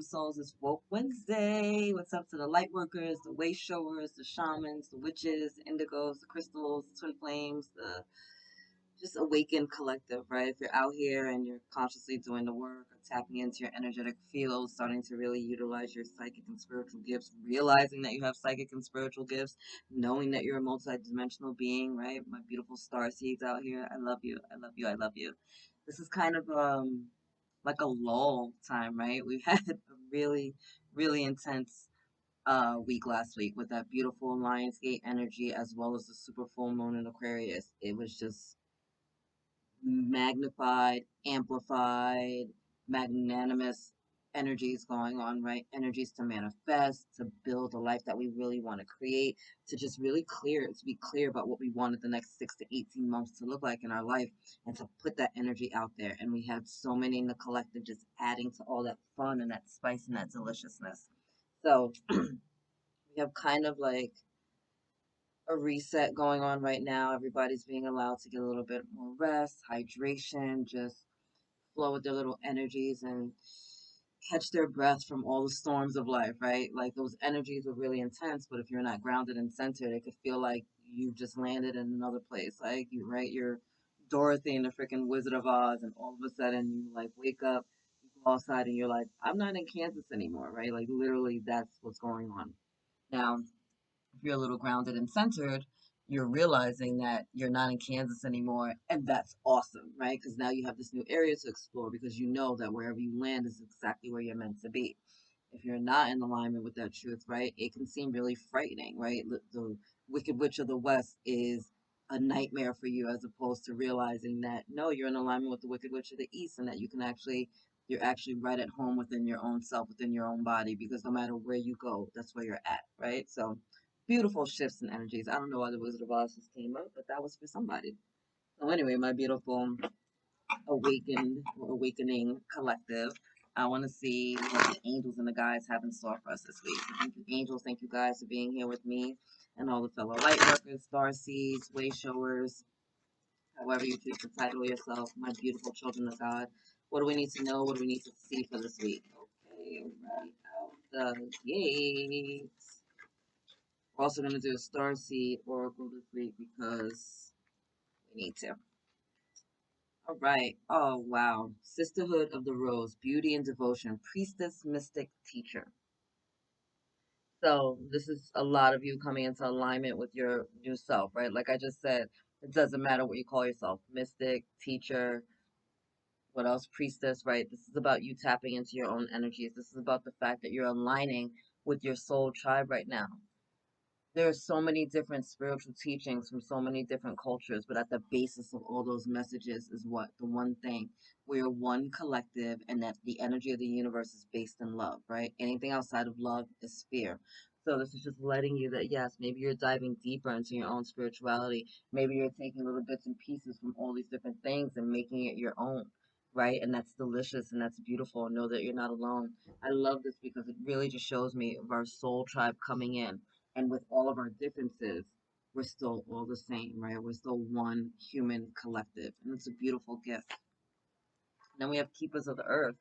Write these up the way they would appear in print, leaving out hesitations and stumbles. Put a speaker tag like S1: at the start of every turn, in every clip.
S1: souls? It's Woke Wednesday. What's up to the light workers, the way showers, the shamans, the witches, the indigos, the crystals, the twin flames, the just awakened collective, right? If you're out here and you're consciously doing the work or tapping into your energetic field, starting to really utilize your psychic and spiritual gifts, realizing that you have psychic and spiritual gifts, knowing that you're a multidimensional being, right? My beautiful star seeds out here. I love you. I love you. I love you. This is kind of like a lull time, right? We've had a really intense week last week with that beautiful Lionsgate energy as well as the super full moon in Aquarius. It was just magnified, amplified, magnanimous energies going on, right? Energies to manifest, to build a life that we really want to create, to just really to be clear about what we wanted the next 6 to 18 months to look like in our life, and to put that energy out there. And we had so many in the collective just adding to all that fun and that spice and that deliciousness. So we have kind of like a reset going on right now. Everybody's being allowed to get a little bit more rest, hydration, just flow with their little energies and catch their breath from all the storms of life, right? Like those energies are really intense, but if you're not grounded and centered, it could feel like you just landed in another place. Like you, right? You're Dorothy in the freaking Wizard of Oz, and all of a sudden you like wake up, you go outside, and you're like, I'm not in Kansas anymore, right? Like literally, that's what's going on now. If you're a little grounded and centered, you're realizing that you're not in Kansas anymore, and that's awesome, right? Because now you have this new area to explore because you know that wherever you land is exactly where you're meant to be. If you're not in alignment with that truth, right, it can seem really frightening, right? The Wicked Witch of the West is a nightmare for you as opposed to realizing that no, you're in alignment with the Wicked Witch of the East and that you're actually right at home within your own self, within your own body, because no matter where you go, that's where you're at, right? So beautiful shifts and energies. I don't know why the Wizard of Oz just came up, but that was for somebody. So anyway, my beautiful awakened or awakening collective. I want to see what the angels and the guides have in store for us this week. So thank you, angels. Thank you guys for being here with me and all the fellow light workers, star seeds, way showers, however you choose to title yourself, my beautiful children of God. What do we need to know? What do we need to see for this week? Okay, right out the gates. We're also going to do a Starseed Oracle this week because we need to. All right. Oh, wow. Sisterhood of the Rose, Beauty and Devotion, Priestess, Mystic, Teacher. So this is a lot of you coming into alignment with your new self, right? Like I just said, it doesn't matter what you call yourself, mystic, teacher, what else, priestess, right? This is about you tapping into your own energies. This is about the fact that you're aligning with your soul tribe right now. There are so many different spiritual teachings from so many different cultures, but at the basis of all those messages is what? The one thing. We're one collective, and that the energy of the universe is based in love, right? Anything outside of love is fear. So this is just letting you that, yes, maybe you're diving deeper into your own spirituality. Maybe you're taking little bits and pieces from all these different things and making it your own, right? And that's delicious and that's beautiful. Know that you're not alone. I love this because it really just shows me of our soul tribe coming in, and with all of our differences, we're still all the same, right? We're still one human collective. And it's a beautiful gift. And then we have keepers of the earth.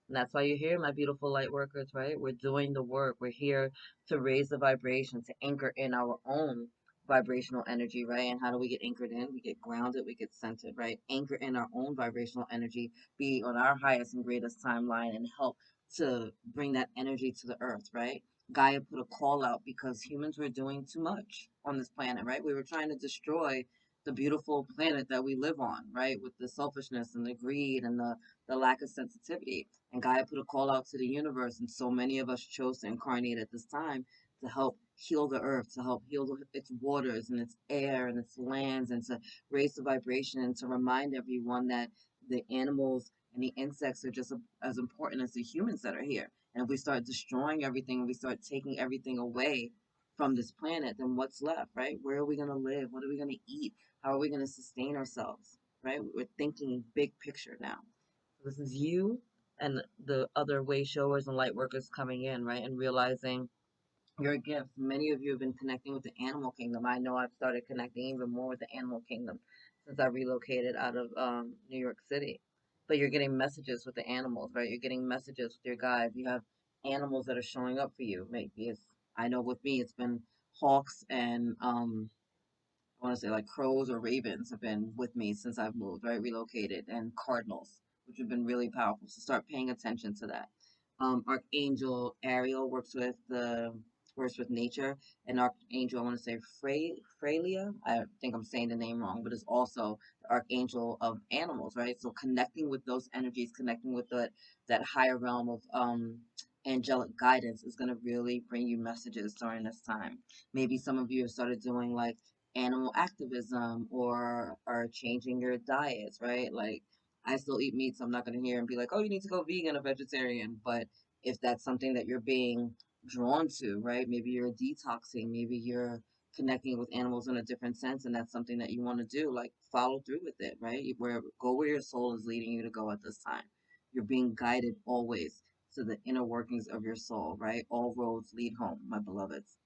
S1: And that's why you're here, my beautiful light workers, right? We're doing the work. We're here to raise the vibration, to anchor in our own vibrational energy, right? And how do we get anchored in? We get grounded, we get centered, right? Anchor in our own vibrational energy, be on our highest and greatest timeline, and help to bring that energy to the earth, right? Gaia put a call out because humans were doing too much on this planet, right? We were trying to destroy the beautiful planet that we live on, right? With the selfishness and the greed and the lack of sensitivity. And Gaia put a call out to the universe, and so many of us chose to incarnate at this time to help heal the earth, to help heal its waters and its air and its lands, and to raise the vibration and to remind everyone that the animals and the insects are just as important as the humans that are here. And if we start destroying everything, we start taking everything away from this planet, then what's left, right? Where are we going to live? What are we going to eat? How are we going to sustain ourselves, right? We're thinking big picture now. This is you and the other way showers and light workers coming in, right? And realizing your gifts. Many of you have been connecting with the animal kingdom. I know I've started connecting even more with the animal kingdom since I relocated out of New York City. But you're getting messages with the animals, right? You're getting messages with your guides. You have animals that are showing up for you. Maybe it's, I know with me, it's been hawks and I want to say like crows or ravens have been with me since I've moved, right? Relocated, and cardinals, which have been really powerful. So start paying attention to that. Archangel Ariel works with nature, and Archangel, I want to say Freya. I think I'm saying the name wrong, but it's also the Archangel of animals, right? So connecting with those energies, connecting with that higher realm of angelic guidance is going to really bring you messages during this time. Maybe some of you have started doing like animal activism or are changing your diets, right? Like I still eat meat, so I'm not going to hear and be like, oh, you need to go vegan or vegetarian. But if that's something that you're being drawn to, right? Maybe you're detoxing, maybe you're connecting with animals in a different sense, and that's something that you want to do, like follow through with it, right? Go where your soul is leading you to go at this time. You're being guided always to the inner workings of your soul, right? All roads lead home, my beloveds.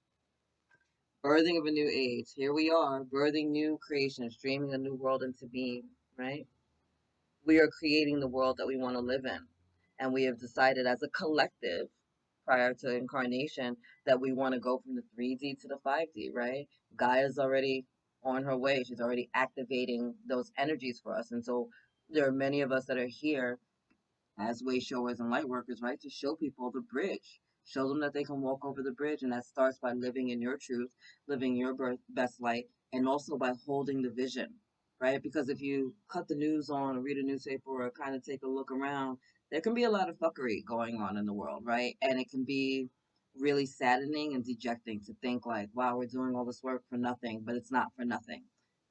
S1: Birthing of a new age. Here we are, birthing new creations, dreaming a new world into being, right? We are creating the world that we want to live in. And we have decided as a collective prior to incarnation that we want to go from the 3D to the 5D, right? Gaia's already on her way. She's already activating those energies for us. And so there are many of us that are here as way showers and light workers, right? To show people the bridge, show them that they can walk over the bridge. And that starts by living in your truth, living your best light, and also by holding the vision, right? Because if you cut the news on or read a newspaper or kind of take a look around, there can be a lot of fuckery going on in the world, right? And it can be really saddening and dejecting to think like, wow, we're doing all this work for nothing, but it's not for nothing,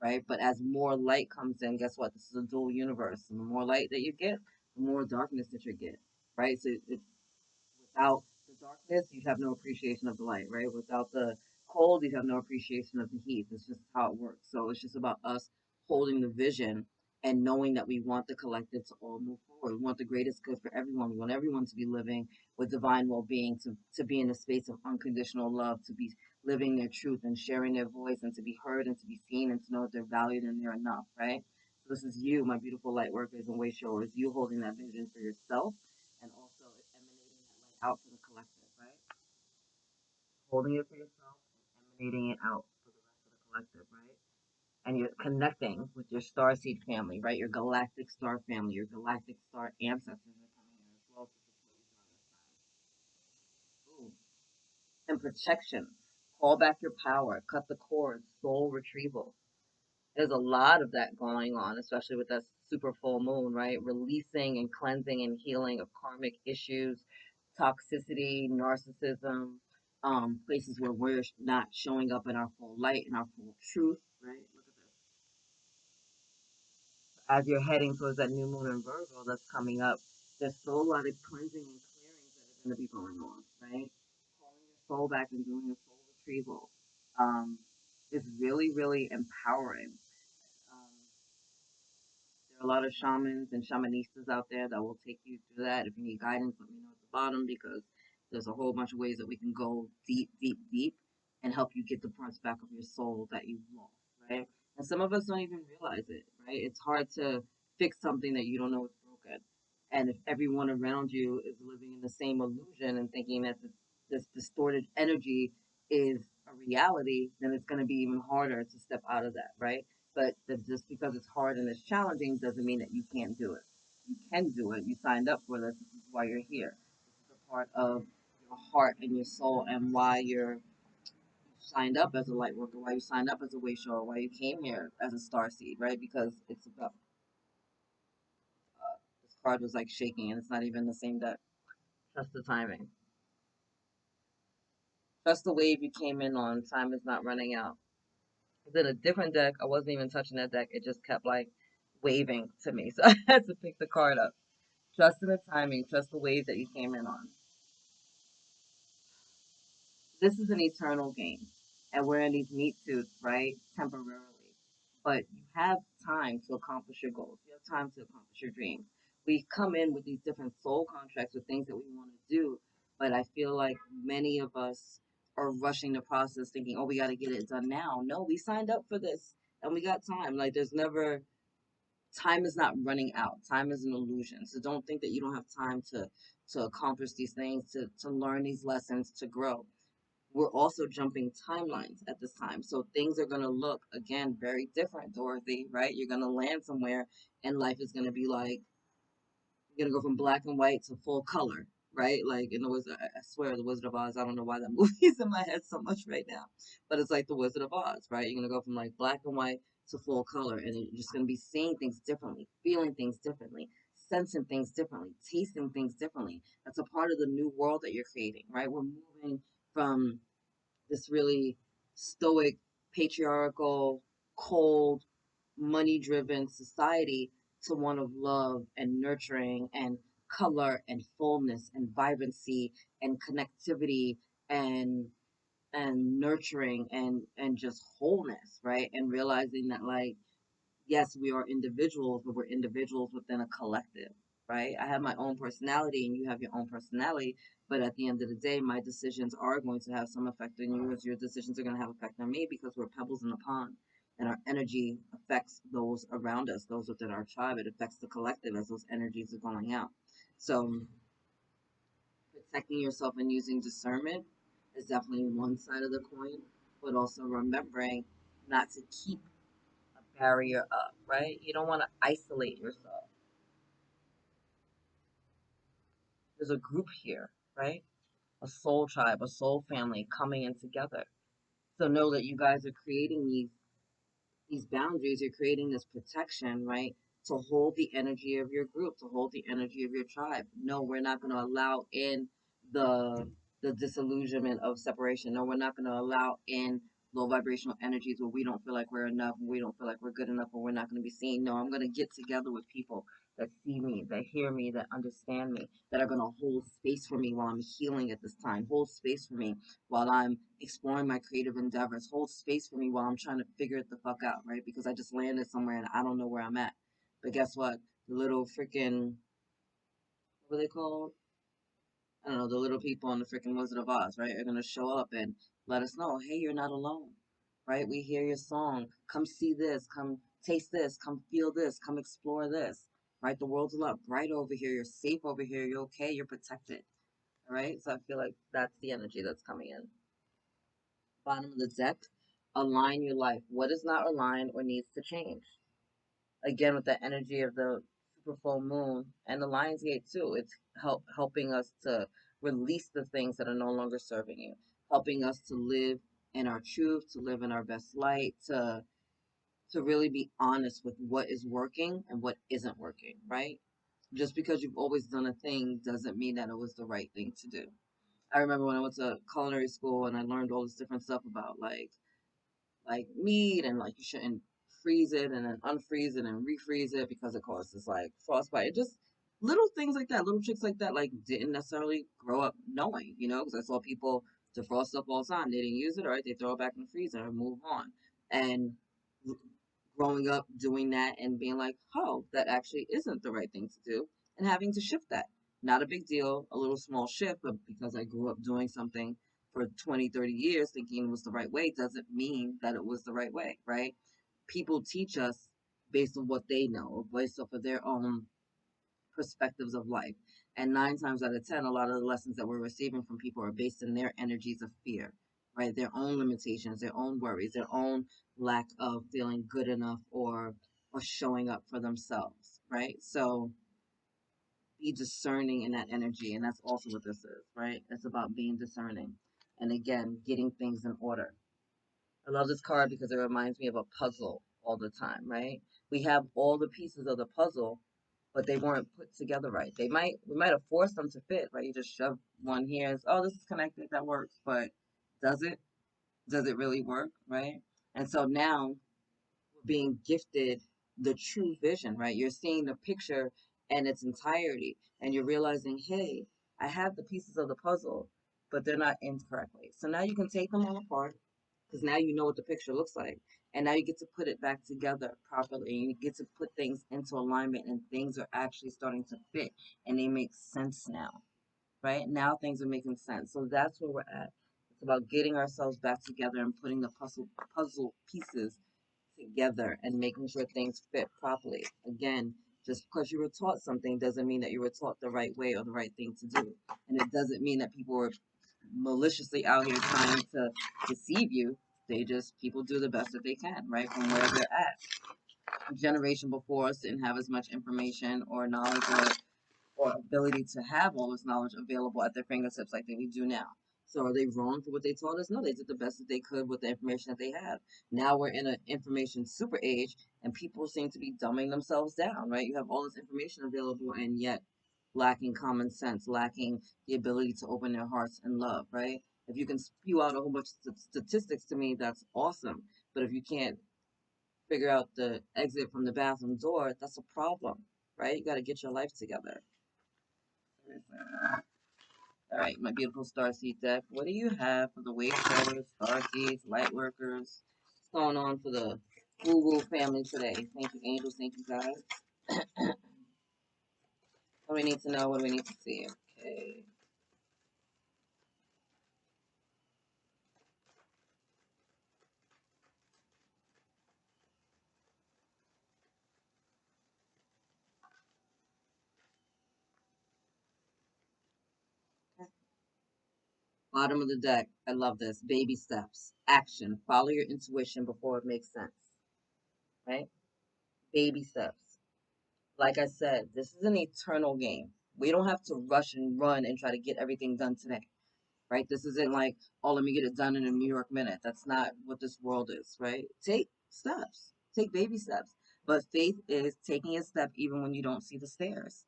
S1: right? But as more light comes in, guess what? This is a dual universe. And the more light that you get, the more darkness that you get, right? So without the darkness, you'd have no appreciation of the light, right? Without the cold, you'd have no appreciation of the heat. It's just how it works. So it's just about us holding the vision and knowing that we want the collective to all move forward. We want the greatest good for everyone. We want everyone to be living with divine well-being, to be in a space of unconditional love, to be living their truth and sharing their voice, and to be heard and to be seen and to know that they're valued and they're enough, right? So this is you, my beautiful light workers and way showers, you holding that vision for yourself and also emanating that light out for the collective, right? Holding it for yourself and emanating it out for the rest of the collective, right? And you're connecting with your starseed family, right? Your galactic star family, your galactic star ancestors are coming in as well to support you during this time. Ooh. And protection. Call back your power, cut the cords, soul retrieval. There's a lot of that going on, especially with that super full moon, right? Releasing and cleansing and healing of karmic issues, toxicity, narcissism, places where we're not showing up in our full light and our full truth, right? Look at this. As you're heading towards that new moon in Virgo that's coming up, there's still a lot of cleansing and clearings that are going to be going on, right? Calling your soul back and doing a soul retrieval is really, really empowering. Um, There are a lot of shamans and shamanistas out there that will take you through that. If you need guidance, let me know at the bottom because there's a whole bunch of ways that we can go deep, deep, deep and help you get the parts back of your soul that you've lost, right? And some of us don't even realize it, right? It's hard to fix something that you don't know is broken. And if everyone around you is living in the same illusion and thinking that this distorted energy is a reality, then it's going to be even harder to step out of that, right? But just because it's hard and it's challenging doesn't mean that you can't do it. You can do it. You signed up for this. This is why you're here. This is a part of your heart and your soul and why you're signed up as a light worker, why you signed up as a way shower, why you came here as a star seed, right? Because it's about this card was like shaking and it's not even the same deck. Trust the timing. Trust the wave you came in on. Time is not running out. I did a different deck. I wasn't even touching that deck. It just kept like waving to me. So I had to pick the card up. Trust in the timing. Trust the wave that you came in on. This is an eternal game. And we're in these meat suits, right? Temporarily. But you have time to accomplish your goals. You have time to accomplish your dreams. We come in with these different soul contracts with things that we want to do. But I feel like many of us are rushing the process thinking, oh, we got to get it done now. No, we signed up for this and we got time. Like there's never time is not running out. Time is an illusion. So don't think that you don't have time to accomplish these things, to learn these lessons, to grow. We're also jumping timelines at this time. So things are going to look, again, very different, Dorothy, right? You're going to land somewhere and life is going to be like, you're gonna go from black and white to full color, right? Like in the Wizard, I swear, the Wizard of Oz. I don't know why that movie is in my head so much right now, but it's like the Wizard of Oz, right? You're gonna go from like black and white to full color, and you're just gonna be seeing things differently, feeling things differently, sensing things differently, tasting things differently. That's a part of the new world that you're creating, right? We're moving from this really stoic, patriarchal, cold, money driven society to one of love and nurturing and color and fullness and vibrancy and connectivity and nurturing and just wholeness, right? And realizing that, like, yes, we are individuals, but we're individuals within a collective, right? I have my own personality and you have your own personality, but at the end of the day, my decisions are going to have some effect on yours. Your decisions are going to have effect on me because we're pebbles in a pond, and our energy affects those around us, those within our tribe. It affects the collective as those energies are going out. So protecting yourself and using discernment is definitely one side of the coin, but also remembering not to keep a barrier up, right? You don't want to isolate yourself. There's a group here, right? A soul tribe, a soul family coming in together. So know that you guys are creating these boundaries, you're creating this protection, right? To hold the energy of your group, to hold the energy of your tribe. No, we're not going to allow in the disillusionment of separation. No, we're not going to allow in low vibrational energies where we don't feel like we're enough, we don't feel like we're good enough, or we're not going to be seen. No, I'm going to get together with people that see me, that hear me, that understand me, that are going to hold space for me while I'm healing at this time, hold space for me while I'm exploring my creative endeavors, hold space for me while I'm trying to figure it the fuck out, right? Because I just landed somewhere and I don't know where I'm at. But guess what? The little freaking, what are they called? I don't know, the little people in the freaking Wizard of Oz, right? Are going to show up and let us know, hey, you're not alone, right? We hear your song. Come see this. Come taste this. Come feel this. Come explore this, right? The world's a lot brighter over here. You're safe over here. You're okay. You're protected, all right? So I feel like that's the energy that's coming in. Bottom of the deck, align your life. What is not aligned or needs to change? Again, with the energy of the super full moon and the Lion's Gate too, it's helping us to release the things that are no longer serving you, helping us to live in our truth, to live in our best light, to really be honest with what is working and what isn't working, right? Just because you've always done a thing doesn't mean that it was the right thing to do. I remember when I went to culinary school and I learned all this different stuff about like meat, and like you shouldn't freeze it and then unfreeze it and refreeze it because it causes like frostbite. Just little things like that, little tricks like that, like didn't necessarily grow up knowing, because I saw people defrost stuff all the time. They didn't use it, all right, they throw it back in the freezer and move on. And growing up doing that and being like, oh, that actually isn't the right thing to do, and having to shift that. Not a big deal, a little small shift, but because I grew up doing something for 20, 30 years thinking it was the right way doesn't mean that it was the right way, right? People teach us based on what they know, based off of their own perspectives of life. And 9 times out of 10, a lot of the lessons that we're receiving from people are based in their energies of fear, right? Their own limitations, their own worries, their own lack of feeling good enough or showing up for themselves, right? So be discerning in that energy. And that's also what this is, right? It's about being discerning. And again, getting things in order. I love this card because it reminds me of a puzzle all the time, right? We have all the pieces of the puzzle, but they weren't put together right. We might have forced them to fit, right? You just shove one here and oh, this is connected, that works, but does it? Does it really work, right? And so now we're being gifted the true vision, right? You're seeing the picture in its entirety, and you're realizing, hey, I have the pieces of the puzzle, but they're not in correctly. So now you can take them all apart because now you know what the picture looks like. And now you get to put it back together properly. And you get to put things into alignment, and things are actually starting to fit and they make sense now, right? Now things are making sense. So that's where we're at. It's about getting ourselves back together and putting the puzzle pieces together and making sure things fit properly. Again, just because you were taught something doesn't mean that you were taught the right way or the right thing to do. And it doesn't mean that people were maliciously out here trying to deceive you. People do the best that they can, right, from where they're at. Generation before us didn't have as much information or knowledge or ability to have all this knowledge available at their fingertips like we do now. So are they wrong for what they taught us? No, they did the best that they could with the information that they have. Now we're in an information super age, and people seem to be dumbing themselves down, right? You have all this information available, and yet lacking common sense, lacking the ability to open their hearts and love, right? If you can spew out a whole bunch of statistics to me, that's awesome. But if you can't figure out the exit from the bathroom door, that's a problem, right? You got to get your life together. All right, my beautiful Starseed deck. What do you have for the wave showers, Starseeds, light workers? What's going on for the Woo Woo family today? Thank you, angels. Thank you, guys. What do we need to know? What do we need to see? Okay. Bottom of the deck. I love this. Baby steps. Action. Follow your intuition before it makes sense. Right? Baby steps. Like I said, this is an eternal game. We don't have to rush and run and try to get everything done today. Right? This isn't like, oh, let me get it done in a New York minute. That's not what this world is, right? Take steps. Take baby steps. But faith is taking a step even when you don't see the stairs.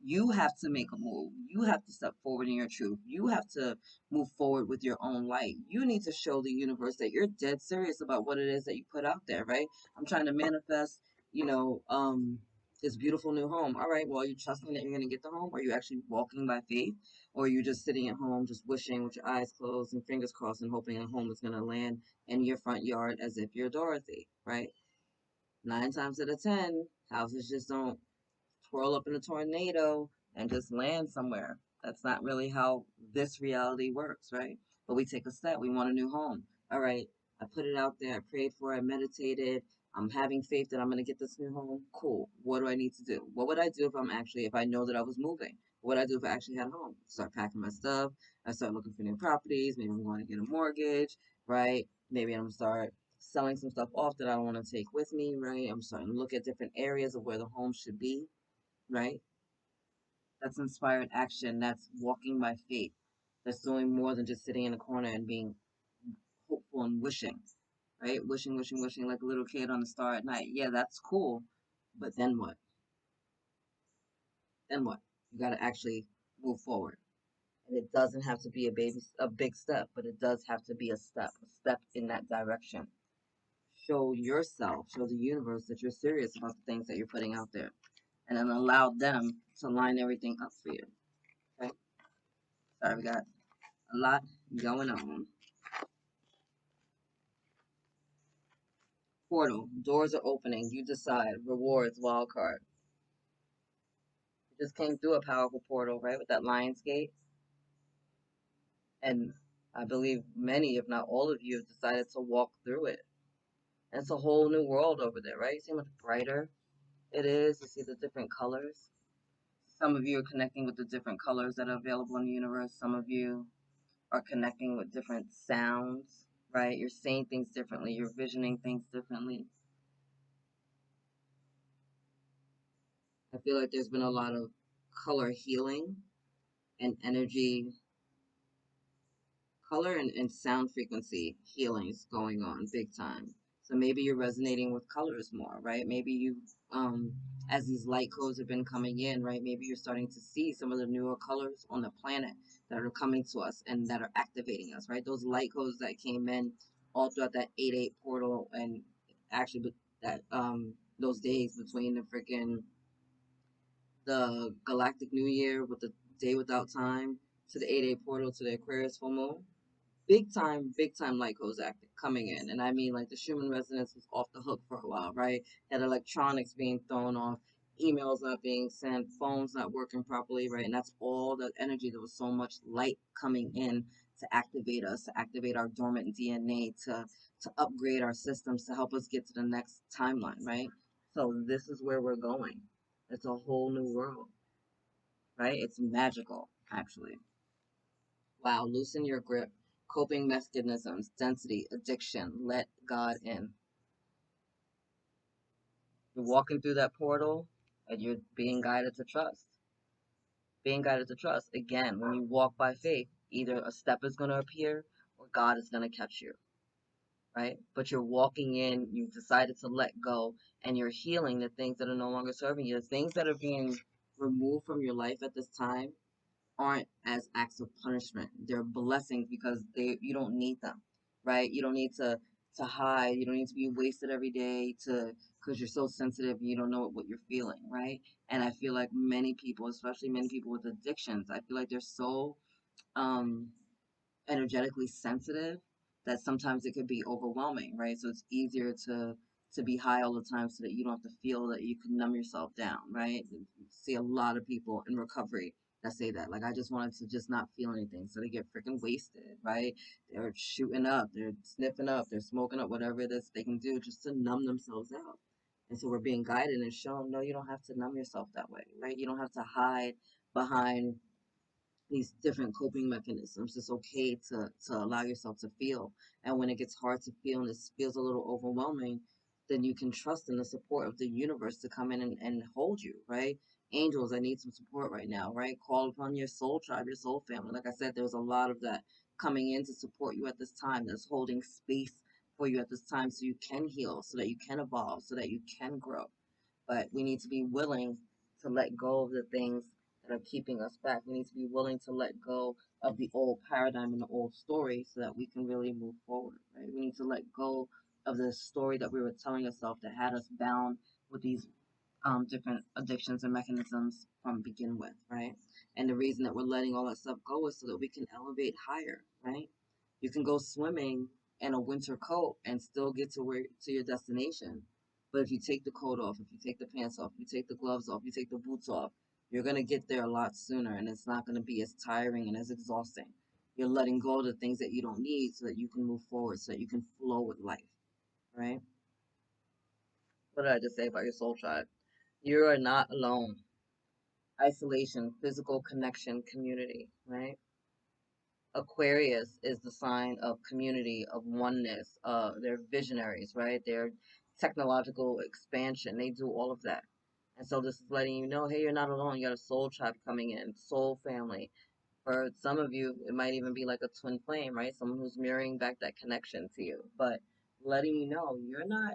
S1: You have to make a move. You have to step forward in your truth. You have to move forward with your own light. You need to show the universe that you're dead serious about what it is that you put out there, right? I'm trying to manifest, you know, this beautiful new home. All right, well, are you trusting that you're going to get the home? Are you actually walking by faith? Or are you just sitting at home, just wishing with your eyes closed and fingers crossed and hoping a home is going to land in your front yard as if you're Dorothy, right? 9 times out of 10, houses just don't twirl up in a tornado and just land somewhere. That's not really how this reality works, right? But we take a step. We want a new home. All right, I put it out there. I prayed for it. I meditated. I'm having faith that I'm going to get this new home. Cool. What do I need to do? What would I do if I know that I was moving? What would I do if I actually had a home? Start packing my stuff. I start looking for new properties. Maybe I'm going to get a mortgage, right? Maybe I'm going to start selling some stuff off that I don't want to take with me, right? I'm starting to look at different areas of where the home should be, right? That's inspired action. That's walking by faith. That's doing more than just sitting in a corner and being hopeful and wishing, right? Wishing, wishing, wishing like a little kid on the star at night. Yeah, that's cool. But then what? Then what? You got to actually move forward. And it doesn't have to be a big step, but it does have to be a step in that direction. Show yourself, show the universe that you're serious about the things that you're putting out there, and then allow them to line everything up for you. Okay. Sorry, we got a lot going on. Portal. Doors are opening. You decide. Rewards. Wild card. You just came through a powerful portal, right? With that Lion's Gate. And I believe many, if not all of you, have decided to walk through it. And it's a whole new world over there, right? You see how much brighter it is. You see the different colors. Some of you are connecting with the different colors that are available in the universe. Some of you are connecting with different sounds, right? You're seeing things differently. You're visioning things differently. I feel like there's been a lot of color healing and energy, color and sound frequency healings going on big time. So maybe you're resonating with colors more, right? Maybe you, as these light codes have been coming in, right? Maybe you're starting to see some of the newer colors on the planet that are coming to us and that are activating us, right? Those light codes that came in all throughout that 8-8 portal, and actually that those days between the galactic new year with the day without time to the 8-8 portal to the Aquarius full moon. Big time light codes active coming in. And I mean, like, the Schumann resonance was off the hook for a while, right? Had electronics being thrown off, emails not being sent, phones not working properly, right? And that's all the energy. There was so much light coming in to activate us, to activate our dormant DNA, to upgrade our systems, to help us get to the next timeline, right? So this is where we're going. It's a whole new world, right? It's magical, actually. Wow, loosen your grip. Coping mechanisms, density, addiction, let God in. You're walking through that portal and you're being guided to trust. Being guided to trust. Again, when you walk by faith, either a step is going to appear or God is going to catch you, right? But you're walking in, you've decided to let go, and you're healing the things that are no longer serving you. The things that are being removed from your life at this time aren't as acts of punishment. They're blessings because you don't need them, right? You don't need to hide. You don't need to be wasted every day to because you're so sensitive and you don't know what you're feeling, right? And I feel like many people, especially many people with addictions, I feel like they're so um energetically sensitive that sometimes it could be overwhelming, right? So it's easier to be high all the time so that you don't have to feel that you can numb yourself down, right? You see a lot of people in recovery that say that. Like, I just wanted to just not feel anything. So they get freaking wasted, right? They're shooting up, they're sniffing up, they're smoking up, whatever it is they can do just to numb themselves out. And so we're being guided and shown, no, you don't have to numb yourself that way, right? You don't have to hide behind these different coping mechanisms. It's okay to allow yourself to feel. And when it gets hard to feel and it feels a little overwhelming, then you can trust in the support of the universe to come in and hold you, right? Angels, I need some support right now, right? Call upon your soul tribe, your soul family. Like I said, there's a lot of that coming in to support you at this time, that's holding space for you at this time so you can heal, so that you can evolve, so that you can grow. But we need to be willing to let go of the things that are keeping us back. We need to be willing to let go of the old paradigm and the old story so that we can really move forward, right? We need to let go of the story that we were telling ourselves that had us bound with these different addictions and mechanisms from begin with, right? And the reason that we're letting all that stuff go is so that we can elevate higher, right? You can go swimming in a winter coat and still get to your destination. But if you take the coat off, if you take the pants off, you take the gloves off, you take the boots off, you're gonna get there a lot sooner, and it's not gonna be as tiring and as exhausting. You're letting go of the things that you don't need so that you can move forward, so that you can flow with life, right? What did I just say about your soul tribe? You are not alone. Isolation, physical connection, community, right? Aquarius is the sign of community, of oneness. They're visionaries, right? They're technological expansion. They do all of that. And so this is letting you know, hey, you're not alone. You got a soul tribe coming in, soul family. For some of you, it might even be like a twin flame, right? Someone who's mirroring back that connection to you. But letting you know you're not,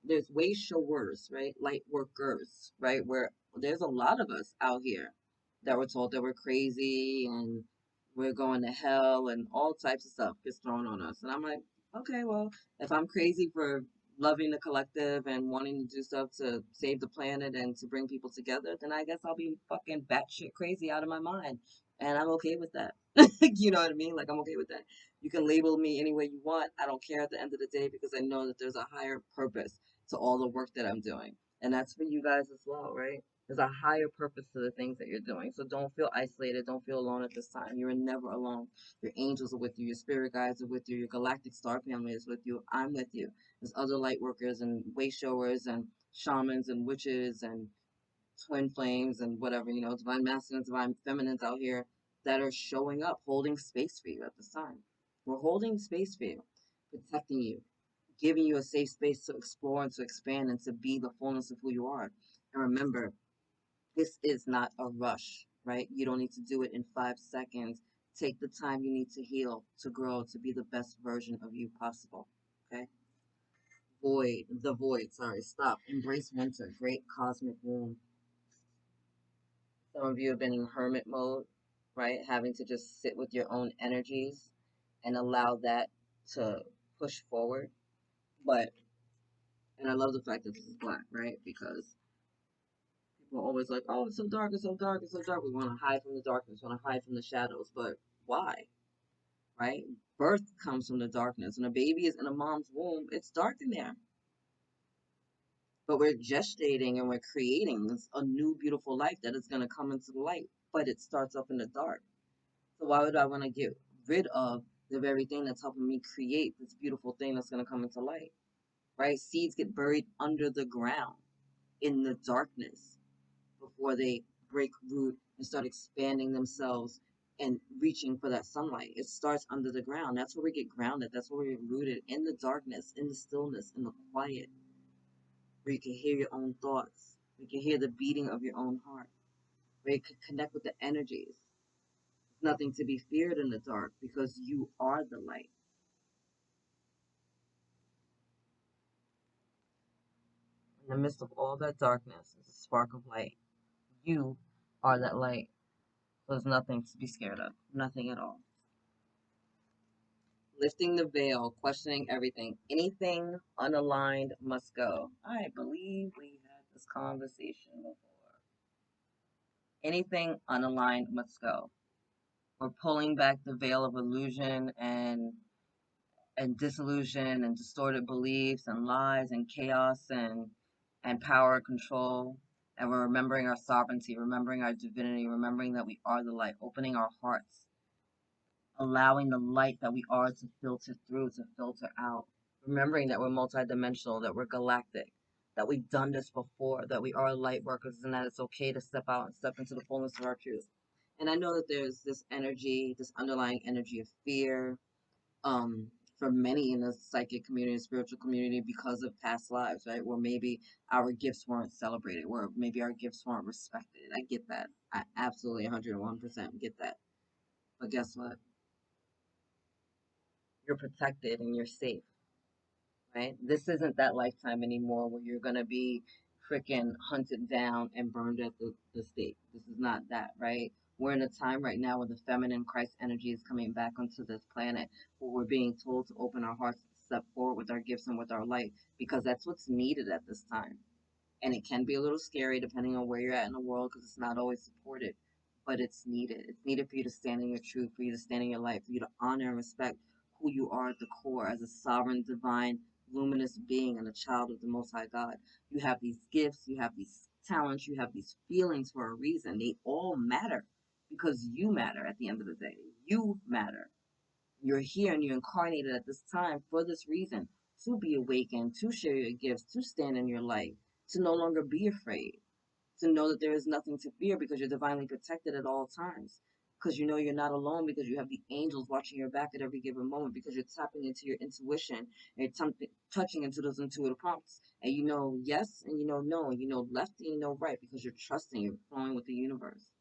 S1: there's way showers, right? Light workers, right? Where there's a lot of us out here that were told that we're crazy and we're going to hell and all types of stuff gets thrown on us. And I'm like, okay, well, if I'm crazy for loving the collective and wanting to do stuff to save the planet and to bring people together, then I guess I'll be fucking batshit crazy out of my mind. And I'm okay with that. You know what I mean? Like, I'm okay with that. You can label me any way you want. I don't care at the end of the day because I know that there's a higher purpose to all the work that I'm doing. And that's for you guys as well, right? There's a higher purpose to the things that you're doing. So don't feel isolated. Don't feel alone at this time. You're never alone. Your angels are with you. Your spirit guides are with you. Your galactic star family is with you. I'm with you. There's other light workers and way showers and shamans and witches and twin flames and whatever, divine masculines, divine feminines out here that are showing up, holding space for you at this time. We're holding space for you, protecting you, giving you a safe space to explore and to expand and to be the fullness of who you are. And remember, this is not a rush, right? You don't need to do it in 5 seconds. Take the time you need to heal, to grow, to be the best version of you possible. Okay? Sorry, stop. Embrace winter, great cosmic womb. Some of you have been in hermit mode, right? Having to just sit with your own energies and allow that to push forward. But, and I love the fact that this is black, right? Because people are always like, oh, it's so dark, it's so dark, it's so dark. We want to hide from the darkness, we want to hide from the shadows. But why, right? Birth comes from the darkness. When a baby is in a mom's womb, it's dark in there. But we're gestating and we're creating a new, beautiful life that is going to come into the light. But it starts off in the dark. So why would I want to get rid of the very thing that's helping me create this beautiful thing that's going to come into light, right? Seeds get buried under the ground in the darkness before they break root and start expanding themselves and reaching for that sunlight. It starts under the ground. That's where we get grounded. That's where we get rooted, in the darkness, in the stillness, in the quiet, where you can hear your own thoughts. You can hear the beating of your own heart, where you can connect with the energies. There's nothing to be feared in the dark because you are the light. In the midst of all that darkness is a spark of light. You are that light. There's nothing to be scared of. Nothing at all. Lifting the veil, questioning everything. Anything unaligned must go. I believe we had this conversation before. Anything unaligned must go. We're pulling back the veil of illusion and disillusion and distorted beliefs and lies and chaos and power control. And we're remembering our sovereignty, remembering our divinity, remembering that we are the light, opening our hearts, allowing the light that we are to filter through, to filter out. Remembering that we're multidimensional, that we're galactic, that we've done this before, that we are light workers, and that it's okay to step out and step into the fullness of our truth. And I know that there's this energy, this underlying energy of fear, um, for many in the psychic community, spiritual community, because of past lives, right? Where maybe our gifts weren't celebrated, where maybe our gifts weren't respected. I get that. I absolutely 101% get that. But guess what? You're protected and you're safe, right? This isn't that lifetime anymore where you're going to be freaking hunted down and burned at the stake. This is not that, right? We're in a time right now where the feminine Christ energy is coming back onto this planet, where we're being told to open our hearts, step forward with our gifts and with our light, because that's what's needed at this time. And it can be a little scary depending on where you're at in the world because it's not always supported, but it's needed. It's needed for you to stand in your truth, for you to stand in your light, for you to honor and respect who you are at the core as a sovereign, divine, luminous being and a child of the Most High God. You have these gifts, you have these talents, you have these feelings for a reason. They all matter because you matter at the end of the day. You matter. You're here and you're incarnated at this time for this reason, to be awakened, to share your gifts, to stand in your light, to no longer be afraid, to know that there is nothing to fear because you're divinely protected at all times. Because you know you're not alone because you have the angels watching your back at every given moment because you're tapping into your intuition and you're touching into those intuitive prompts. And you know yes and you know no and you know left and you know right because you're trusting, you're flowing with the universe,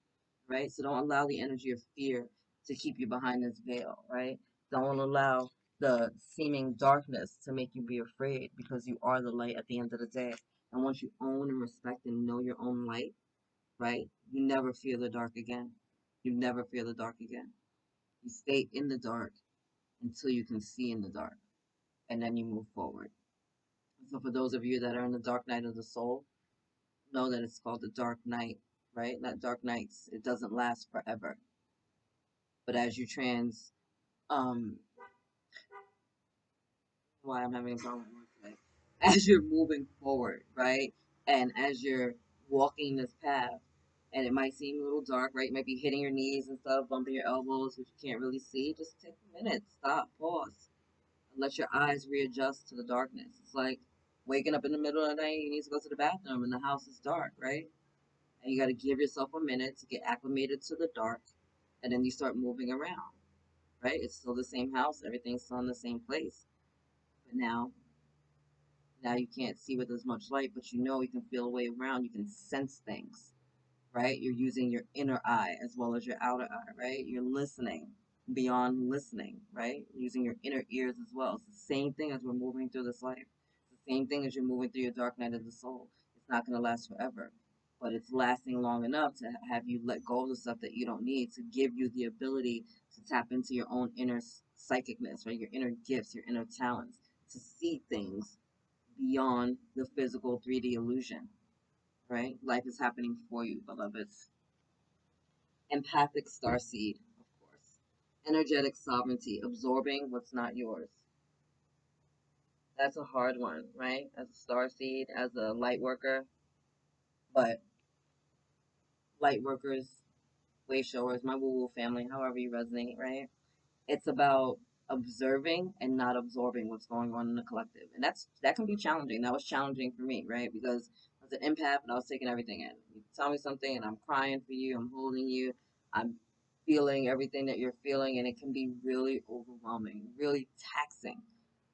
S1: right? So don't allow the energy of fear to keep you behind this veil, right? Don't allow the seeming darkness to make you be afraid because you are the light at the end of the day. And once you own and respect and know your own light, right, you never fear the dark again. You never fear the dark again. You stay in the dark until you can see in the dark, and then you move forward. So for those of you that are in the dark night of the soul, know that it's called the dark night, right? That dark nights, it doesn't last forever. But as you um, why I'm having a problem with today, as you're moving forward, right? And as you're walking this path, and it might seem a little dark, right? You might be hitting your knees and stuff, bumping your elbows, which you can't really see. Just take a minute, stop, pause, and let your eyes readjust to the darkness. It's like waking up in the middle of the night, you need to go to the bathroom, and the house is dark, right? And you got to give yourself a minute to get acclimated to the dark, and then you start moving around, right? It's still the same house, everything's still in the same place, but now you can't see with as much light, but you know you can feel a way around, you can sense things, right? You're using your inner eye as well as your outer eye, right? You're listening beyond listening, right? Using your inner ears as well. It's the same thing as we're moving through this life. It's the same thing as you're moving through your dark night of the soul. It's not going to last forever, but it's lasting long enough to have you let go of the stuff that you don't need, to give you the ability to tap into your own inner psychicness, right? Your inner gifts, your inner talents, to see things beyond the physical 3D illusion, right? Life is happening for you, beloveds. Empathic starseed, of course. Energetic sovereignty, absorbing what's not yours. That's a hard one, right? As a starseed, as a light worker. But light workers, way showers, my woo woo family, however you resonate, right? It's about observing and not absorbing what's going on in the collective. And that can be challenging. That was challenging for me, right? Because I was an empath and I was taking everything in. You tell me something and I'm crying for you, I'm holding you, I'm feeling everything that you're feeling, and it can be really overwhelming, really taxing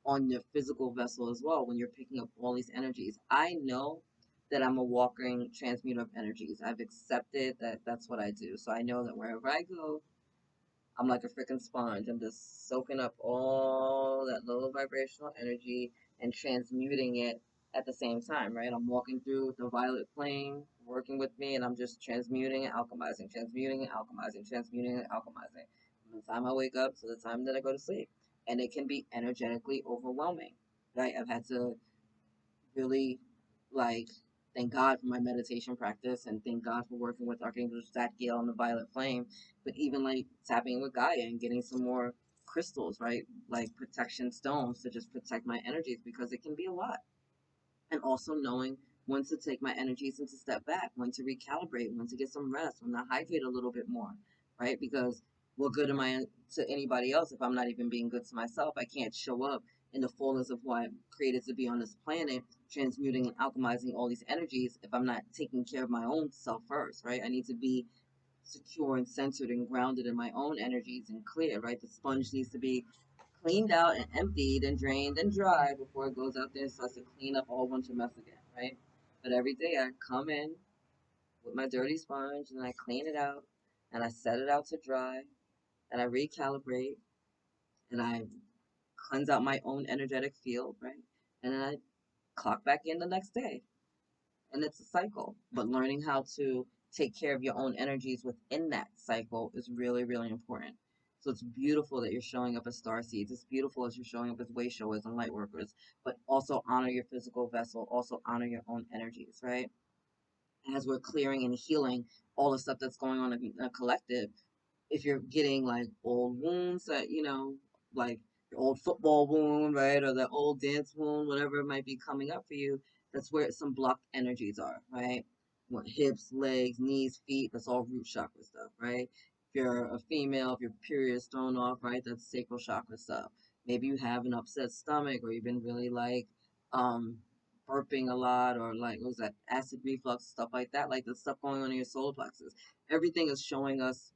S1: on your physical vessel as well when you're picking up all these energies. I know that I'm a walking transmuter of energies. I've accepted that that's what I do. So I know that wherever I go, I'm like a freaking sponge. I'm just soaking up all that low vibrational energy and transmuting it at the same time, right? I'm walking through the violet flame, working with me, and I'm just transmuting and alchemizing, transmuting and alchemizing, transmuting and alchemizing from the time I wake up to the time that I go to sleep. And it can be energetically overwhelming, right? I've had to really like thank God for my meditation practice and thank God for working with Archangel Zadkiel and the Violet Flame, but even like tapping with Gaia and getting some more crystals, right? Like protection stones to just protect my energies because it can be a lot, and also knowing when to take my energies and to step back, when to recalibrate, when to get some rest, when to hydrate a little bit more, right? Because what good am I to anybody else if I'm not even being good to myself? I can't show up in the fullness of who I'm created to be on this planet, transmuting and alchemizing all these energies if I'm not taking care of my own self first, right? I need to be secure and centered and grounded in my own energies and clear, right? The sponge needs to be cleaned out and emptied and drained and dried before it goes out there and starts to clean up all bunch of mess again, right? But every day I come in with my dirty sponge and I clean it out and I set it out to dry and I recalibrate and I cleanse out my own energetic field, right? And then I clock back in the next day. And it's a cycle. But learning how to take care of your own energies within that cycle is really, really important. So it's beautiful that you're showing up as star seeds. It's beautiful as you're showing up as way showers and light workers, but also honor your physical vessel, also honor your own energies, right? As we're clearing and healing all the stuff that's going on in a collective, if you're getting like old wounds that, like your old football wound, right, or the old dance wound, whatever it might be coming up for you, that's where some blocked energies are, right? What, hips, legs, knees, feet, that's all root chakra stuff, right? If you're a female, if your period is thrown off, right, that's sacral chakra stuff. Maybe you have an upset stomach, or you've been really like um burping a lot, or like what was that, acid reflux, stuff like that, like the stuff going on in your solar plexus. Everything is showing us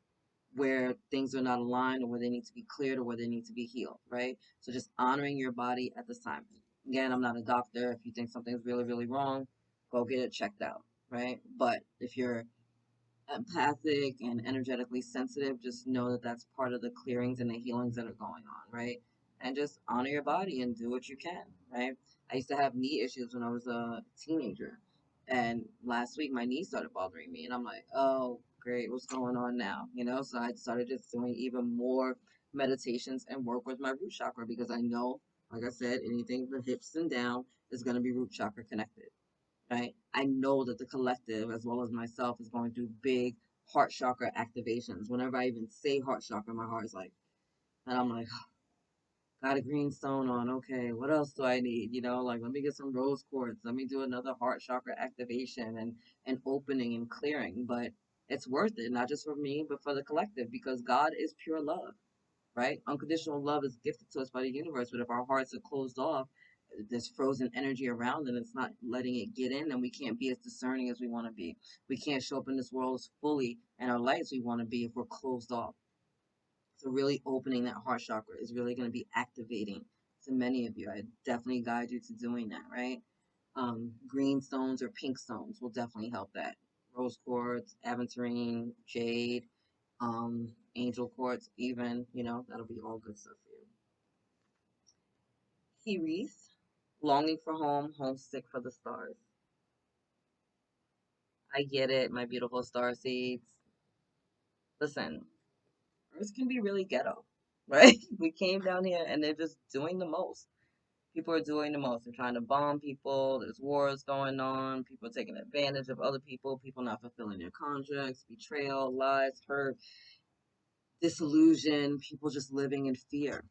S1: where things are not aligned, or where they need to be cleared, or where they need to be healed, right? So just honoring your body at this time. Again, I'm not a doctor. If you think something's really, really wrong, go get it checked out, right? But if you're empathic and energetically sensitive, just know that that's part of the clearings and the healings that are going on, right? And just honor your body and do what you can, right? I used to have knee issues when I was a teenager. And last week, my knee started bothering me. And I'm like, oh, great, what's going on now? So I started just doing even more meditations and work with my root chakra because I know, like I said, anything from hips and down is going to be root chakra connected, right? I know that the collective, as well as myself, is going through big heart chakra activations. Whenever I even say heart chakra, my heart is like, and I'm like, got a green stone on. Okay, what else do I need? Like let me get some rose quartz. Let me do another heart chakra activation and opening and clearing. But it's worth it, not just for me, but for the collective, because God is pure love, right? Unconditional love is gifted to us by the universe, but if our hearts are closed off, there's frozen energy around and it's not letting it get in, and we can't be as discerning as we want to be. We can't show up in this world as fully and our light as we want to be if we're closed off. So really opening that heart chakra is really going to be activating to many of you. I definitely guide you to doing that, right? Green stones or pink stones will definitely help that. Rose quartz, aventurine, jade, angel quartz, even, that'll be all good stuff for you. Kiwis, longing for home, homesick for the stars. I get it, my beautiful star seeds. Listen, Earth can be really ghetto, right? We came down here and they're just doing the most. People are doing the most. They're trying to bomb people. There's wars going on. People are taking advantage of other people. People not fulfilling their contracts. Betrayal, lies, hurt, disillusion. People just living in fear.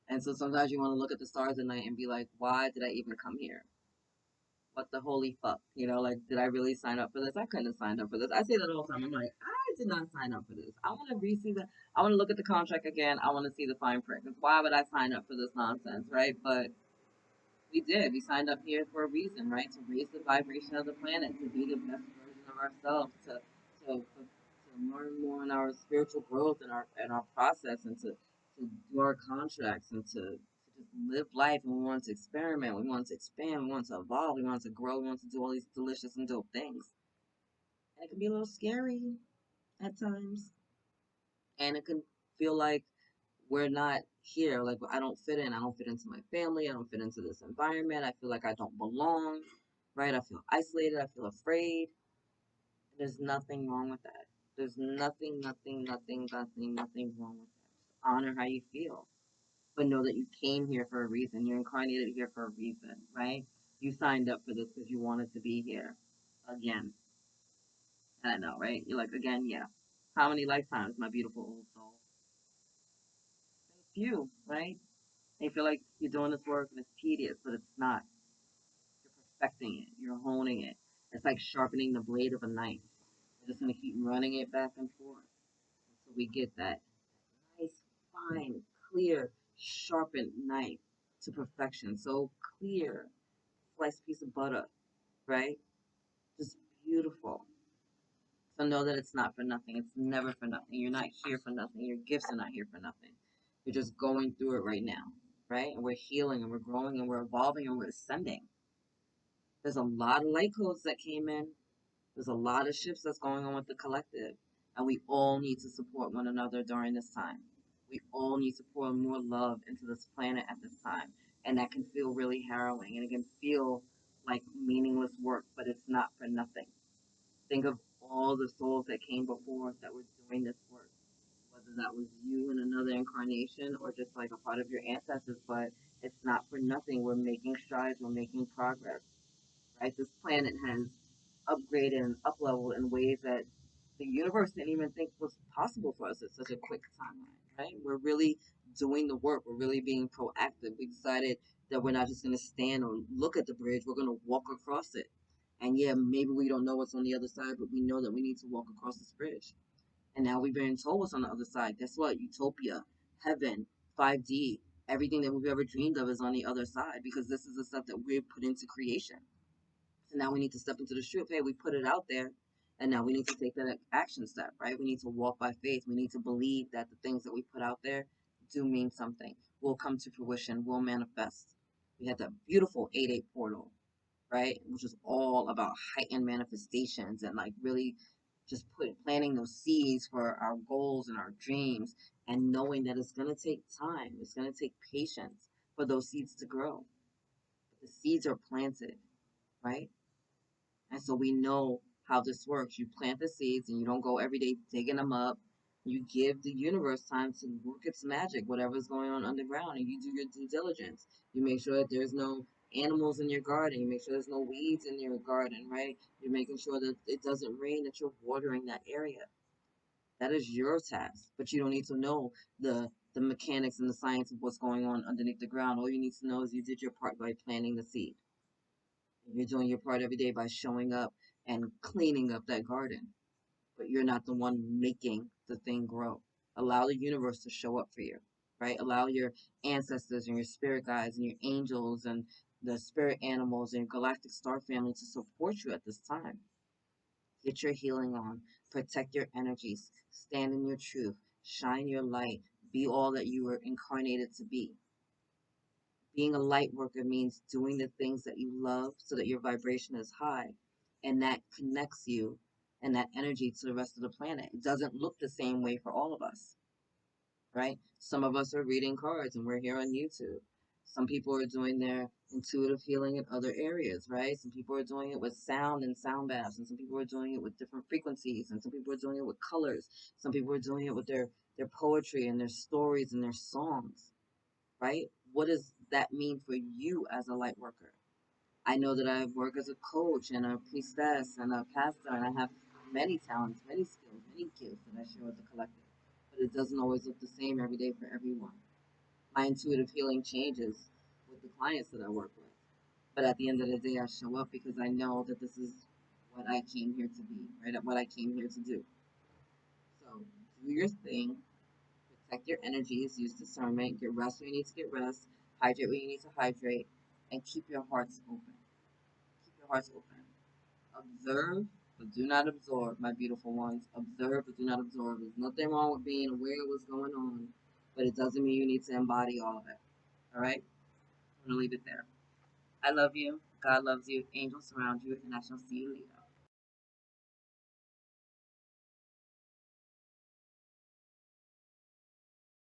S1: And so sometimes you want to look at the stars at night and be like, why did I even come here? What the holy fuck? Like, did I really sign up for this? I couldn't have signed up for this. I say that all the time. I'm like, I did not sign up for this. I want to re-see the. I want to look at the contract again. I want to see the fine print. 'Cause why would I sign up for this nonsense, right? But we did. We signed up here for a reason, right? To raise the vibration of the planet, to be the best version of ourselves, to learn more in our spiritual growth and our process, and to do our contracts and to just live life. And we want to experiment. We want to expand. We want to evolve. We want to grow. We want to do all these delicious and dope things. And it can be a little scary at times, and it can feel like we're not here. Like I don't fit in. I don't fit into my family. I don't fit into this environment. I feel like I don't belong, right? I feel isolated. I feel afraid. There's nothing wrong with that. There's nothing wrong with that. Just honor how you feel, but know that you came here for a reason. You're incarnated here for a reason, right? You signed up for this because you wanted to be here. Again, I know, right? You're like, again, yeah. How many lifetimes, my beautiful old soul? It's you, right? And you feel like you're doing this work and it's tedious, but it's not. You're perfecting it. You're honing it. It's like sharpening the blade of a knife. You're just gonna keep running it back and forth until we get that nice, fine, clear, sharpened knife to perfection. So clear, sliced piece of butter, right? Just beautiful. So know that it's not for nothing. It's never for nothing. You're not here for nothing. Your gifts are not here for nothing. You're just going through it right now, right? And we're healing and we're growing and we're evolving and we're ascending. There's a lot of light codes that came in. There's a lot of shifts that's going on with the collective. And we all need to support one another during this time. We all need to pour more love into this planet at this time. And that can feel really harrowing and it can feel like meaningless work, but it's not for nothing. Think of all the souls that came before us that were doing this work, whether that was you in another incarnation or just like a part of your ancestors, but it's not for nothing. We're making strides, we're making progress, right? This planet has upgraded and upleveled in ways that the universe didn't even think was possible for us at such a quick timeline, right? We're really doing the work. We're really being proactive. We decided that we're not just going to stand or look at the bridge. We're going to walk across it. And yeah, maybe we don't know what's on the other side, but we know that we need to walk across this bridge. And now we've been told what's on the other side. Guess what? Utopia, heaven, 5D, everything that we've ever dreamed of is on the other side because this is the stuff that we've put into creation. So now we need to step into the truth. Hey, we put it out there, and now we need to take that action step, right? We need to walk by faith. We need to believe that the things that we put out there do mean something, will come to fruition, will manifest. We had that beautiful 8-8 portal, right? Which is all about heightened manifestations and like really just planting those seeds for our goals and our dreams and knowing that it's going to take time. It's going to take patience for those seeds to grow. But the seeds are planted, right? And so we know how this works. You plant the seeds and you don't go every day digging them up. You give the universe time to work its magic, whatever's going on underground, and you do your due diligence. You make sure that there's no animals in your garden. You make sure there's no weeds in your garden, right? You're making sure that it doesn't rain, that you're watering that area. That is your task. But you don't need to know the mechanics and the science of what's going on underneath the ground. All you need to know is you did your part by planting the seed. You're doing your part every day by showing up and cleaning up that garden, but you're not the one making the thing grow. Allow the universe to show up for you, right? Allow your ancestors and your spirit guides and your angels and the spirit animals and your galactic star family to support you at this time. Get your healing on, protect your energies, stand in your truth, shine your light, be all that you were incarnated to be. Being a light worker means doing the things that you love so that your vibration is high and that connects you and that energy to the rest of the planet. It doesn't look the same way for all of us, right? Some of us are reading cards and we're here on YouTube. Some people are doing their intuitive healing in other areas, right? Some people are doing it with sound and sound baths, and some people are doing it with different frequencies, and some people are doing it with colors. Some people are doing it with their poetry and their stories and their songs, right? What does that mean for you as a light worker? I know that I work as a coach and a priestess and a pastor, and I have many talents, many skills, many gifts that I share with the collective. But it doesn't always look the same every day for everyone. My intuitive healing changes with the clients that I work with. But at the end of the day, I show up because I know that this is what I came here to be, right? What I came here to do. Do your thing. Protect your energies. Use discernment. Get rest when you need to get rest. Hydrate when you need to hydrate. And keep your hearts open. Keep your hearts open. Observe, but do not absorb, my beautiful ones. Observe, but do not absorb. There's nothing wrong with being aware of what's going on, but it doesn't mean you need to embody all of it. All right? I'm going to leave it there. I love you. God loves you. Angels surround you, and I shall see you later.